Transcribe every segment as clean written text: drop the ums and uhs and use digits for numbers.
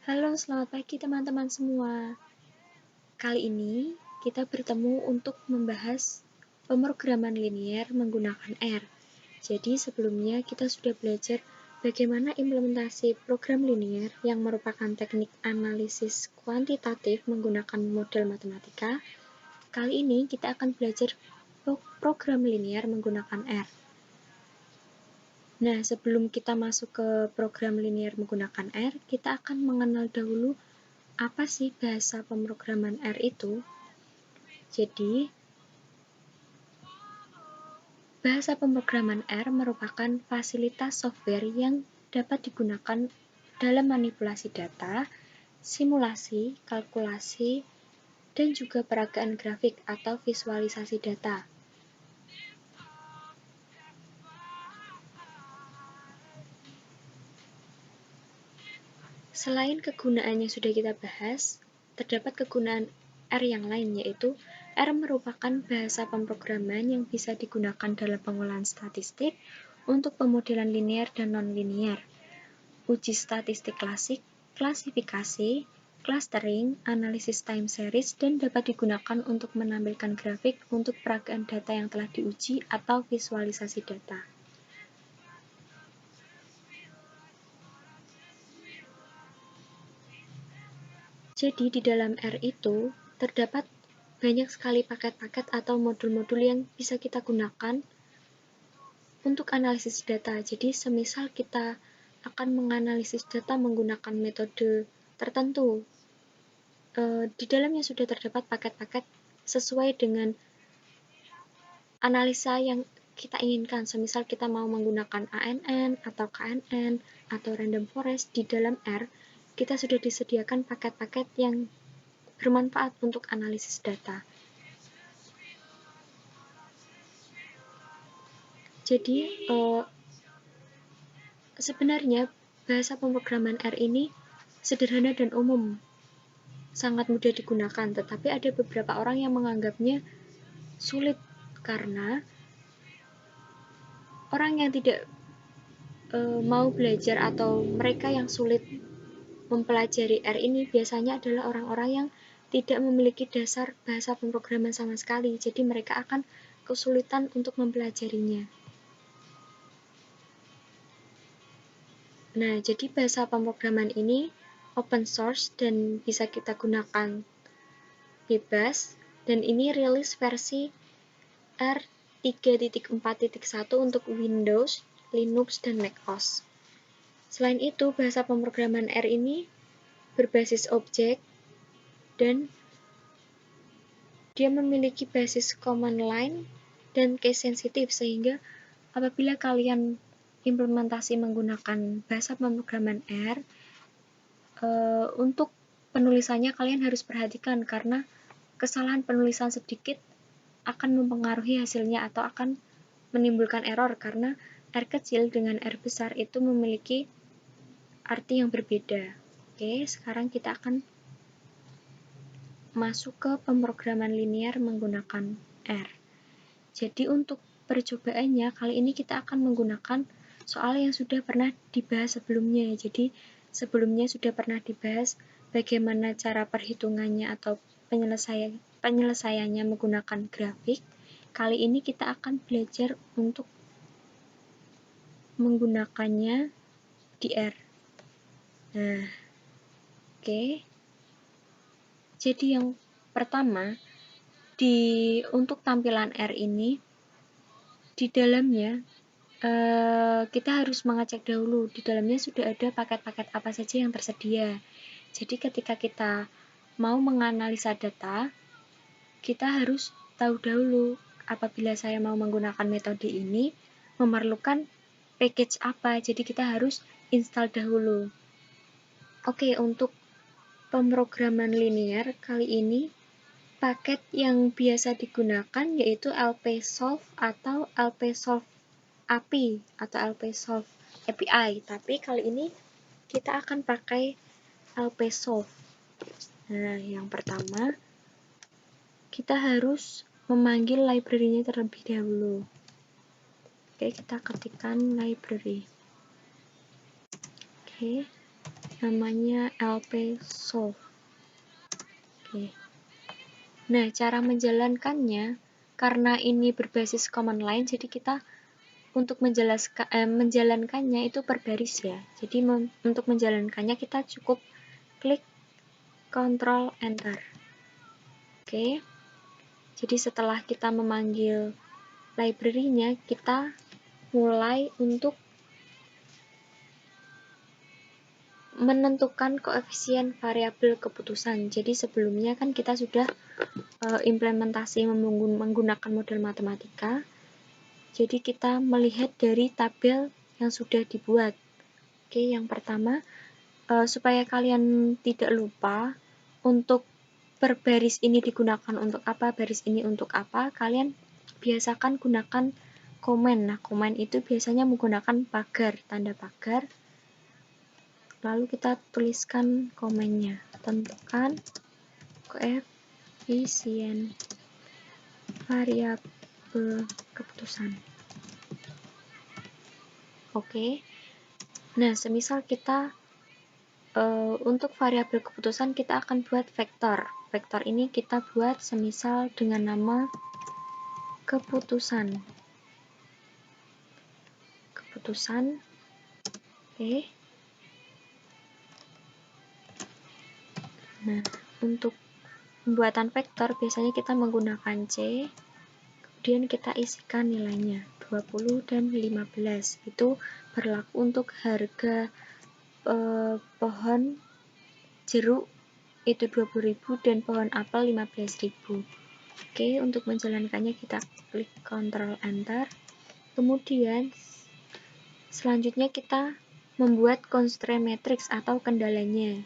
Halo, selamat pagi teman-teman semua. Kali ini kita bertemu untuk membahas pemrograman linier menggunakan R. Jadi sebelumnya kita sudah belajar bagaimana implementasi program linier yang merupakan teknik analisis kuantitatif menggunakan model matematika. Kali ini kita akan belajar program linier menggunakan R. Nah, sebelum kita masuk ke program linier menggunakan R, kita akan mengenal dahulu apa sih bahasa pemrograman R itu. Jadi, bahasa pemrograman R merupakan fasilitas software yang dapat digunakan dalam manipulasi data, simulasi, kalkulasi, dan juga peragaan grafik atau visualisasi data. Selain kegunaan yang sudah kita bahas, terdapat kegunaan R yang lain, yaitu R merupakan bahasa pemrograman yang bisa digunakan dalam pengolahan statistik untuk pemodelan linear dan non-linear, uji statistik klasik, klasifikasi, clustering, analisis time series, dan dapat digunakan untuk menampilkan grafik untuk peragaan data yang telah diuji atau visualisasi data. Jadi di dalam R itu terdapat banyak sekali paket-paket atau modul-modul yang bisa kita gunakan untuk analisis data. Jadi semisal kita akan menganalisis data menggunakan metode tertentu, di dalamnya sudah terdapat paket-paket sesuai dengan analisa yang kita inginkan. Semisal kita mau menggunakan ANN atau KNN atau random forest, di dalam R kita sudah disediakan paket-paket yang bermanfaat untuk analisis data. Jadi, sebenarnya bahasa pemrograman R ini sederhana dan umum, sangat mudah digunakan, tetapi ada beberapa orang yang menganggapnya sulit karena orang yang tidak mau belajar atau mereka yang sulit mempelajari R ini biasanya adalah orang-orang yang tidak memiliki dasar bahasa pemrograman sama sekali, jadi mereka akan kesulitan untuk mempelajarinya. Nah, jadi bahasa pemrograman ini open source dan bisa kita gunakan bebas, dan ini rilis versi R3.4.1 untuk Windows, Linux, dan macOS. Selain itu, bahasa pemrograman R ini berbasis objek dan dia memiliki basis command line dan case sensitif, sehingga apabila kalian implementasi menggunakan bahasa pemrograman R, untuk penulisannya kalian harus perhatikan karena kesalahan penulisan sedikit akan mempengaruhi hasilnya atau akan menimbulkan error, karena R kecil dengan R besar itu memiliki arti yang berbeda. Oke, sekarang kita akan masuk ke pemrograman linier menggunakan R. Jadi untuk percobaannya, kali ini kita akan menggunakan soal yang sudah pernah dibahas sebelumnya. Jadi sebelumnya sudah pernah dibahas bagaimana cara perhitungannya atau penyelesaiannya menggunakan grafik. Kali ini kita akan belajar untuk menggunakannya di R. Nah, oke. Jadi yang pertama, untuk tampilan R ini, di dalamnya kita harus mengecek dahulu di dalamnya sudah ada paket-paket apa saja yang tersedia. Jadi ketika kita mau menganalisa data, kita harus tahu dahulu apabila saya mau menggunakan metode ini memerlukan package apa, jadi kita harus install dahulu. Oke, untuk pemrograman linier kali ini paket yang biasa digunakan yaitu LPsolve atau LPsolve API atau LPsolve API, tapi kali ini kita akan pakai LPsolve. Nah, yang pertama kita harus memanggil library-nya terlebih dahulu. Oke, kita ketikkan library. Oke, namanya lp solve. Oke. Nah, cara menjalankannya, karena ini berbasis command line, jadi kita untuk menjalankannya itu per baris ya. Jadi untuk menjalankannya kita cukup klik Ctrl Enter. Oke. Jadi setelah kita memanggil library-nya, kita mulai untuk menentukan koefisien variabel keputusan. Jadi sebelumnya kan kita sudah implementasi menggunakan model matematika. Jadi kita melihat dari tabel yang sudah dibuat. Oke, yang pertama, supaya kalian tidak lupa untuk per baris ini digunakan untuk apa, baris ini untuk apa, kalian biasakan gunakan komen. Nah, komen itu biasanya menggunakan pagar, tanda pagar. Lalu kita tuliskan komennya. Tentukan koefisien variabel keputusan. Oke. Nah, semisal kita untuk variabel keputusan kita akan buat vektor. Vektor ini kita buat semisal dengan nama keputusan. Keputusan. Oke. Nah, untuk pembuatan vektor biasanya kita menggunakan C. Kemudian kita isikan nilainya 20 dan 15. Itu berlaku untuk harga pohon jeruk itu 20.000 dan pohon apel 15.000. Oke, untuk menjalankannya kita klik Ctrl Enter. Kemudian selanjutnya kita membuat constraint matrix atau kendalanya.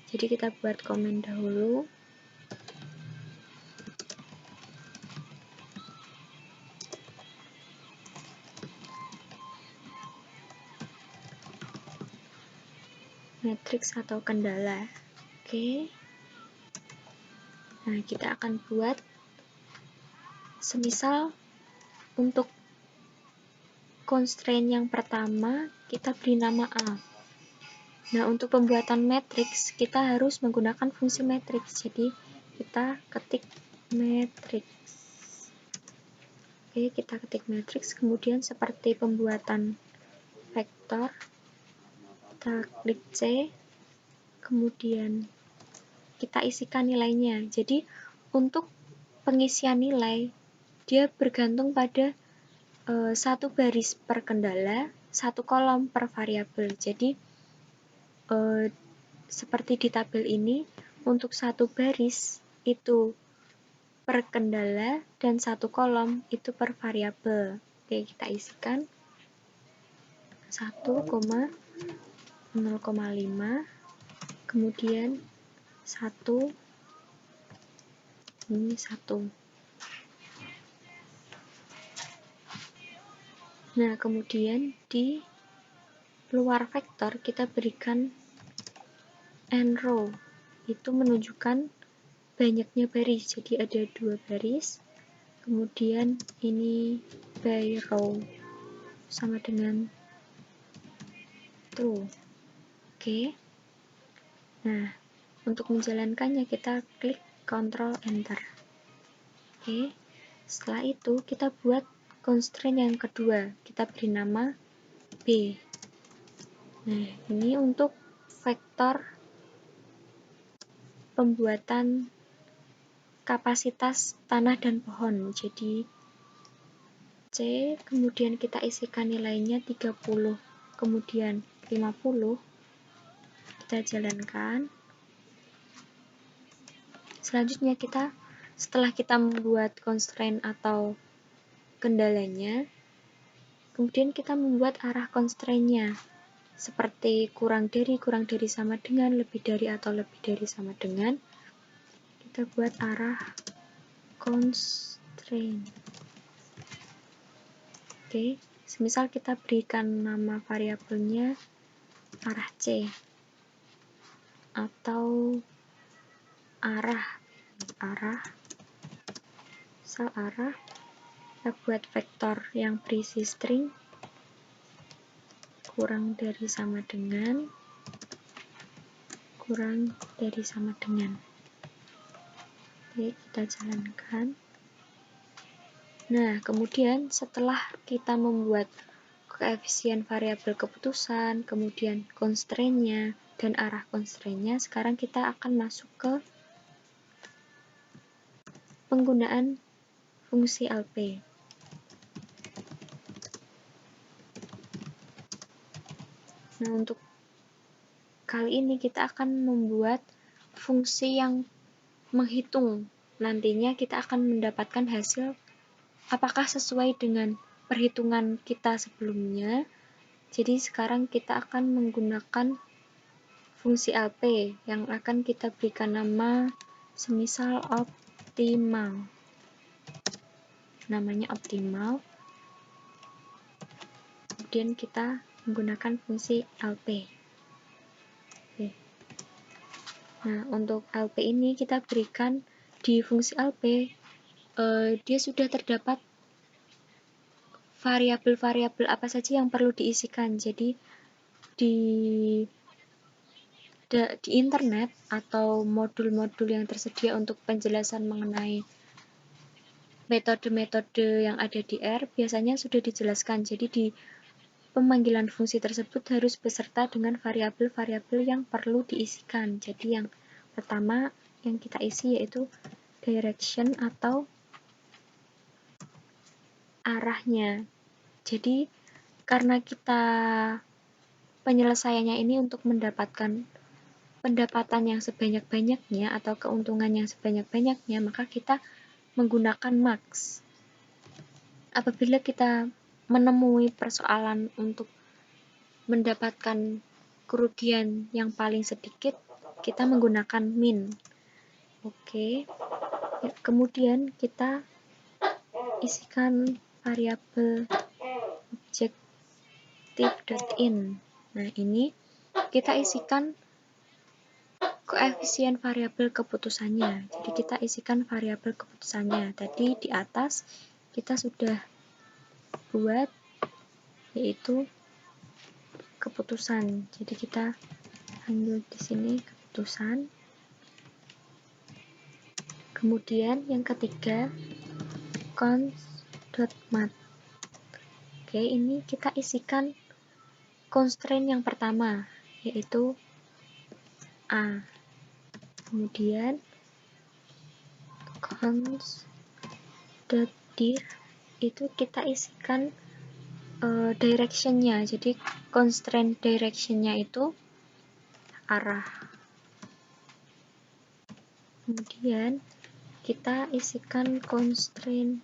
Jadi kita buat komen dahulu. Matriks atau kendala. Oke. Nah, kita akan buat semisal untuk constraint yang pertama kita beri nama A. Nah, untuk pembuatan matriks kita harus menggunakan fungsi matriks. Jadi kita ketik matriks. Oke, kita ketik matriks, kemudian seperti pembuatan vektor, kita klik C, kemudian kita isikan nilainya. Jadi untuk pengisian nilai dia bergantung pada satu baris per kendala, satu kolom per variabel. Jadi seperti di tabel ini, untuk satu baris itu per kendala dan satu kolom itu per variabel. Oke, kita isikan 1,0,5, kemudian 1, ini 1. Nah, kemudian di luar vektor kita berikan n row, itu menunjukkan banyaknya baris. Jadi ada 2 baris, kemudian ini by row sama dengan true. Oke. Nah, untuk menjalankannya kita klik Ctrl Enter. Oke. Setelah itu kita buat constraint yang kedua. Kita beri nama B. Nah, ini untuk vektor pembuatan kapasitas tanah dan pohon. Jadi C, kemudian kita isikan nilainya 30, kemudian 50. Kita jalankan. Selanjutnya setelah kita membuat constraint atau kendalanya, kemudian kita membuat arah constraint-nya seperti kurang dari sama dengan, lebih dari atau lebih dari sama dengan. Kita buat arah constraint. Oke, semisal kita berikan nama variabelnya arah C atau arah kita buat vektor yang berisi string kurang dari sama dengan, kurang dari sama dengan. Oke, kita jalankan. Nah, kemudian setelah kita membuat koefisien variabel keputusan, kemudian constraint-nya, dan arah constraint-nya, sekarang kita akan masuk ke penggunaan fungsi LP. Nah, untuk kali ini kita akan membuat fungsi yang menghitung. Nantinya kita akan mendapatkan hasil apakah sesuai dengan perhitungan kita sebelumnya. Jadi sekarang kita akan menggunakan fungsi LP yang akan kita berikan nama semisal optimal. Namanya optimal. Kemudian kita menggunakan fungsi LP. Oke. Nah, untuk LP ini kita berikan di fungsi LP, dia sudah terdapat variabel-variabel apa saja yang perlu diisikan. Jadi di internet atau modul-modul yang tersedia untuk penjelasan mengenai metode-metode yang ada di R biasanya sudah dijelaskan. Jadi di pemanggilan fungsi tersebut harus beserta dengan variabel-variabel yang perlu diisikan. Jadi yang pertama yang kita isi yaitu direction atau arahnya. Jadi karena kita penyelesaiannya ini untuk mendapatkan pendapatan yang sebanyak-banyaknya atau keuntungan yang sebanyak-banyaknya, maka kita menggunakan max. Apabila kita menemui persoalan untuk mendapatkan kerugian yang paling sedikit, kita menggunakan min. Oke. Ya, kemudian kita isikan variabel objective.in. Nah, ini kita isikan koefisien variabel keputusannya. Jadi kita isikan variabel keputusannya. Tadi di atas kita sudah buat yaitu keputusan. Jadi kita ambil di sini keputusan. Kemudian yang ketiga cons.mat. Oke, ini kita isikan constraint yang pertama yaitu A. Kemudian cons.dir itu kita isikan direction-nya. Jadi constraint direction-nya itu arah. Kemudian kita isikan constraint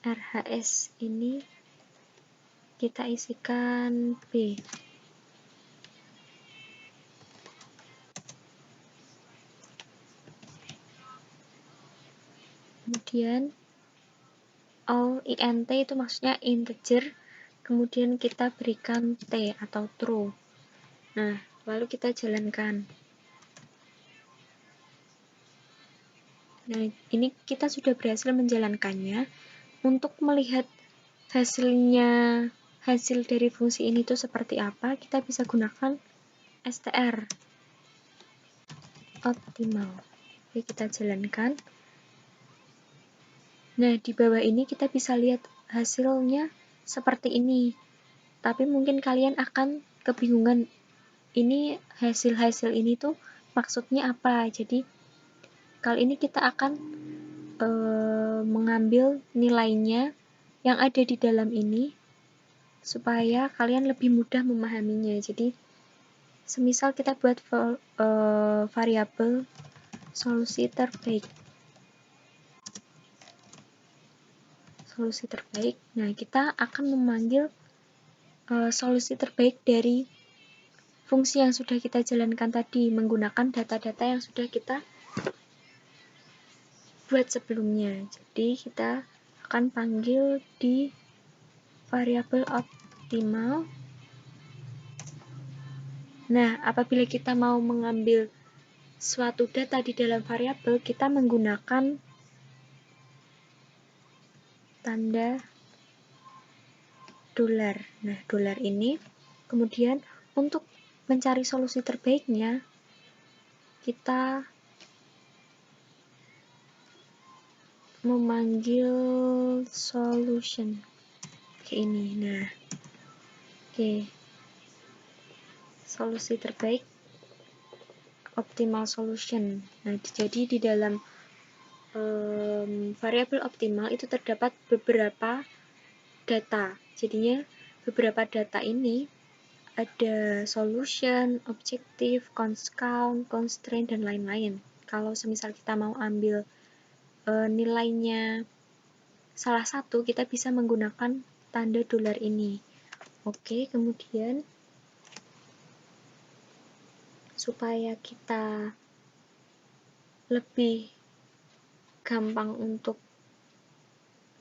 RHS ini kita isikan B. Kemudian all int itu maksudnya integer, kemudian kita berikan T atau true. Nah, lalu kita jalankan. Nah, ini kita sudah berhasil menjalankannya. Untuk melihat hasil dari fungsi ini tuh seperti apa, kita bisa gunakan str optimal. Oke, kita jalankan. Nah, di bawah ini kita bisa lihat hasilnya seperti ini. Tapi mungkin kalian akan kebingungan, ini hasil-hasil ini tuh maksudnya apa. Jadi, kali ini kita akan mengambil nilainya yang ada di dalam ini supaya kalian lebih mudah memahaminya. Jadi, semisal kita buat variabel solusi terbaik. Nah, kita akan memanggil solusi terbaik dari fungsi yang sudah kita jalankan tadi menggunakan data-data yang sudah kita buat sebelumnya. Jadi kita akan panggil di variabel optimal. Nah, apabila kita mau mengambil suatu data di dalam variabel, kita menggunakan tanda dolar. Nah, dolar ini kemudian untuk mencari solusi terbaiknya, kita memanggil solution kayak ini. Nah, oke. Solusi terbaik, optimal solution. Nah, jadi di dalam variabel optimal itu terdapat beberapa data. Jadinya beberapa data ini ada solution, objektif, count, constraint, dan lain-lain. Kalau semisal kita mau ambil nilainya salah satu, kita bisa menggunakan tanda dolar ini. Oke, kemudian supaya kita lebih gampang untuk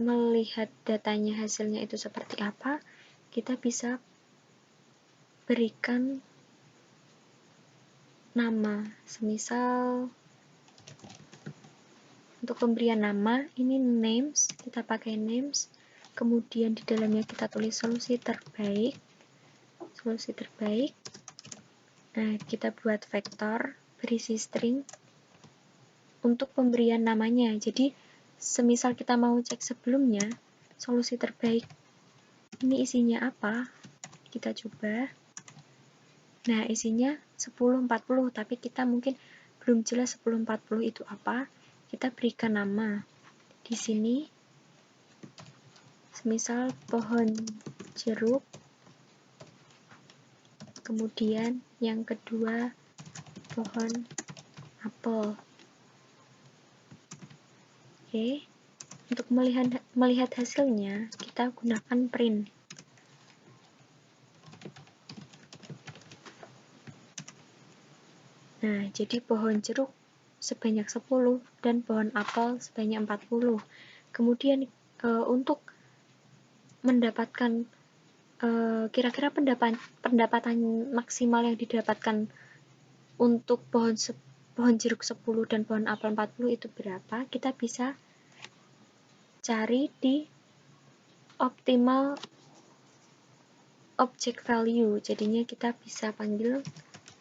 melihat datanya hasilnya itu seperti apa, kita bisa berikan nama. Semisal untuk pemberian nama, ini names, kita pakai names, kemudian di dalamnya kita tulis solusi terbaik. Nah, kita buat vektor berisi string untuk pemberian namanya. Jadi, semisal kita mau cek sebelumnya, solusi terbaik ini isinya apa? Kita coba. Nah, isinya 1040, tapi kita mungkin belum jelas 1040 itu apa. Kita berikan nama. Di sini, semisal pohon jeruk, kemudian yang kedua pohon apel. Oke, untuk melihat hasilnya, kita gunakan print. Nah, jadi pohon jeruk sebanyak 10 dan pohon apel sebanyak 40. Kemudian untuk mendapatkan kira-kira pendapatan maksimal yang didapatkan untuk pohon jeruk 10 dan pohon apel 40 itu berapa? Kita bisa cari di optimal object value. Jadinya kita bisa panggil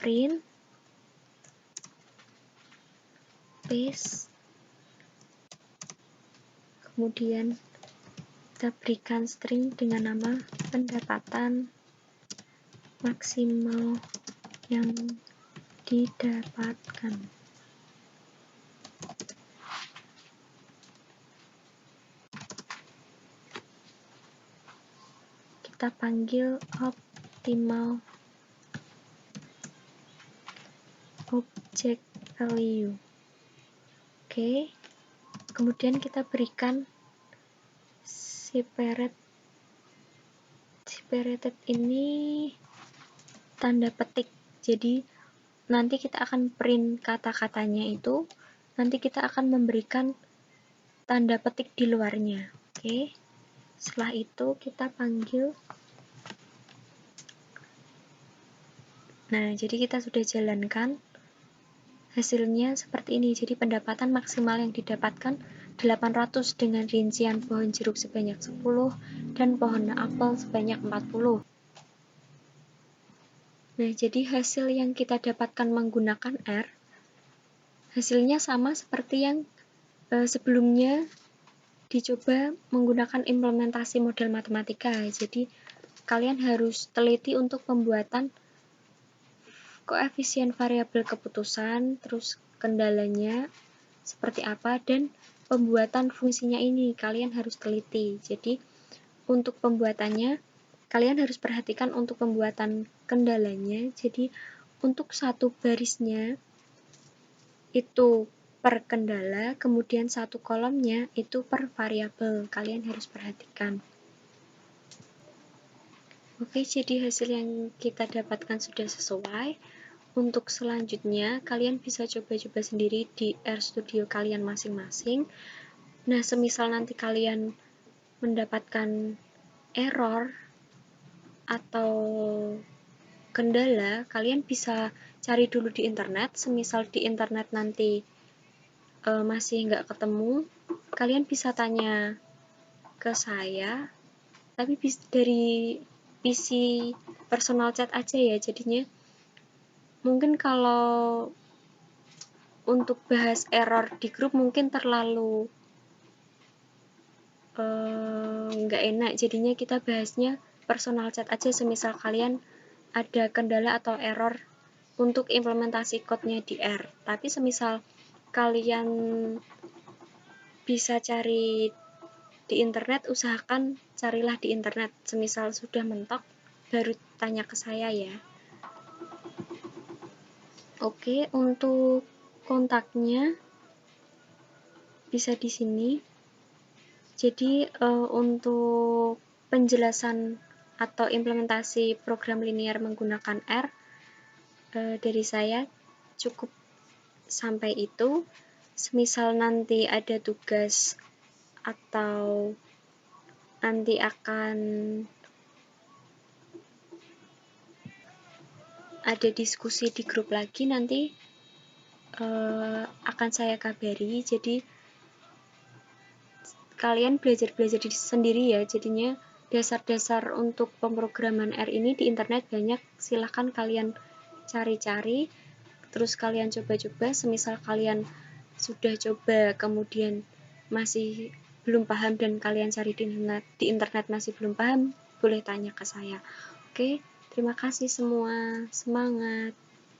print paste, kemudian kita berikan string dengan nama pendapatan maksimal yang didapatkan. Kita panggil optimal object value. Oke, kemudian kita berikan separated ini tanda petik. Jadi nanti kita akan print kata-katanya itu, nanti kita akan memberikan tanda petik di luarnya. Oke, setelah itu kita panggil. Nah, jadi kita sudah jalankan. Hasilnya seperti ini. Jadi pendapatan maksimal yang didapatkan 800 dengan rincian pohon jeruk sebanyak 10 dan pohon apel sebanyak 40. Nah, jadi hasil yang kita dapatkan menggunakan R, hasilnya sama seperti yang sebelumnya dicoba menggunakan implementasi model matematika. Jadi, kalian harus teliti untuk pembuatan koefisien variabel keputusan, terus kendalanya seperti apa, dan pembuatan fungsinya ini kalian harus teliti. Jadi untuk pembuatannya kalian harus perhatikan untuk pembuatan kendalanya. Jadi untuk satu barisnya itu per kendala, kemudian satu kolomnya itu per variabel. Kalian harus perhatikan. Oke, jadi hasil yang kita dapatkan sudah sesuai. Untuk selanjutnya, kalian bisa coba-coba sendiri di RStudio kalian masing-masing. Nah, semisal nanti kalian mendapatkan error atau kendala, kalian bisa cari dulu di internet. Semisal di internet nanti masih nggak ketemu, kalian bisa tanya ke saya, tapi dari PC personal chat aja ya, jadinya Mungkin kalau untuk bahas error di grup mungkin terlalu nggak enak, jadinya kita bahasnya personal chat aja, semisal kalian ada kendala atau error untuk implementasi code-nya di R. Tapi semisal kalian bisa cari di internet, usahakan carilah di internet. Semisal sudah mentok, baru tanya ke saya ya. Oke, untuk kontaknya bisa di sini. Jadi untuk penjelasan atau implementasi program linear menggunakan R dari saya cukup sampai itu. Semisal nanti ada tugas atau nanti akan ada diskusi di grup lagi, nanti akan saya kabari. Jadi kalian belajar sendiri ya, jadinya dasar-dasar untuk pemrograman R ini di internet banyak, silahkan kalian cari-cari, terus kalian coba-coba. Semisal kalian sudah coba kemudian masih belum paham dan kalian cari di internet masih belum paham, boleh tanya ke saya. Oke, terima kasih semua, semangat.